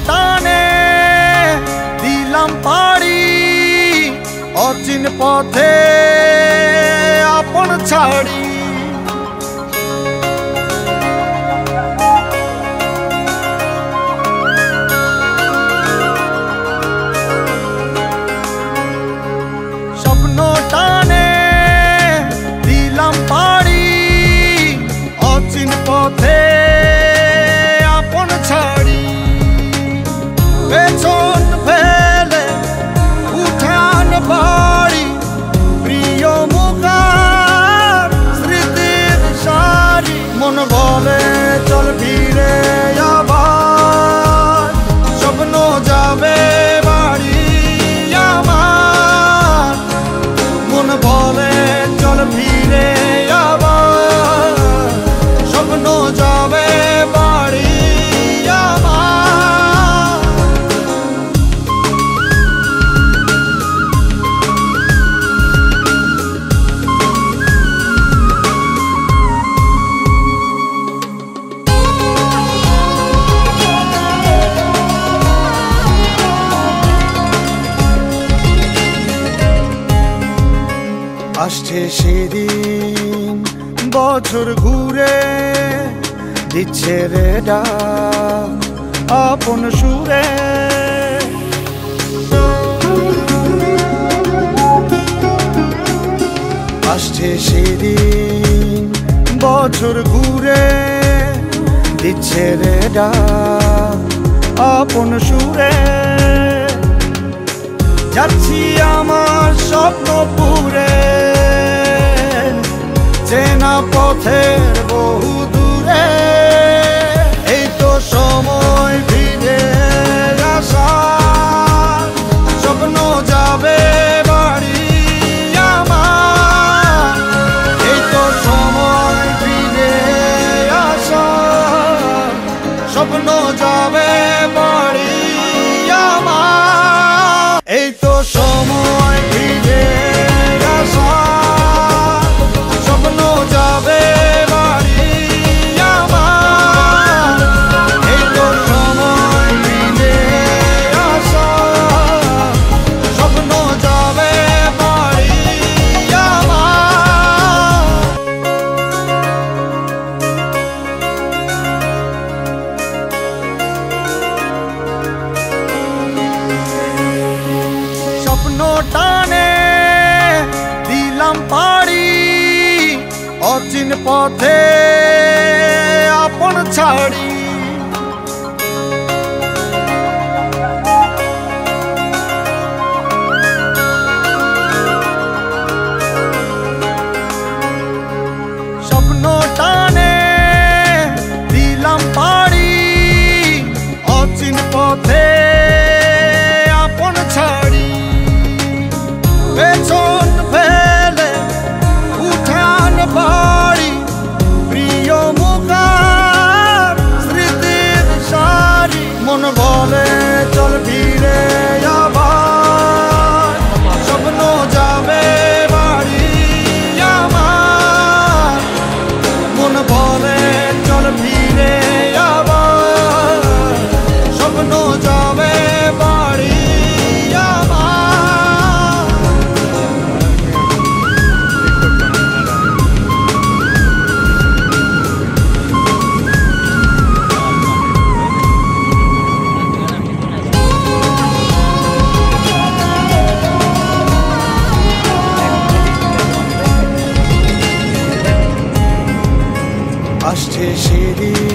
টানে দিলাম পাড়ি অচিন পথে আপন ছাড়ি। স্বপ্ন টানে দিলাম পাড়ি অচিন পথে আপন ছাড়ি। পেছন ফেলে উঠান বাড়ি প্রিয় মুখার স্মৃতির সারি। মন বলে চল ফিরে আবার স্বপ্ন যাবে বাড়ি আমার। মন বলে চল ফিরে আবার স্বপ্ন যাবে বাড়ি আমার। আসছে সেদিন বছর ঘুরে দিচ্ছে রে ডাক আপন সুরে। আসছে সেদিন বছর ঘুরে দিচ্ছে রে ডাক আপন সুরে। যাচ্ছি আমার স্বপ্ন পুরে চেনা পথের বহু দূরে। এই তো সময় ফিরে আসার স্বপ্ন যাবে বাড়ি আমার। এই তো সময় ফিরে আসার স্বপ্ন যাবে বাড়ি আমার। এই তো সময় ফিরে আসার স্বপ্ন যাবে বাড়ি আমার। এই তো সময় ফিরে আসার স্বপ্ন যাবে বাড়ি আমার। স্বপ্ন টানে দিলাম পাড়ি অচিন পথে আপন ছাড়ি। স্বপ্ন টানে দিলাম পাড়ি অচিন পথে আপন ছাড়ি। পেছন ফেলে উঠান বাড়ি প্রিয় মুখার স্মৃতির সারি। মন বলে চল ফিরে আবার স্বপ্ন যাবে বাড়ি আমার। মন বলে চল ফিরে আবার স্বপ্ন যাবে বাড়ি আমার। আসছে সেদিন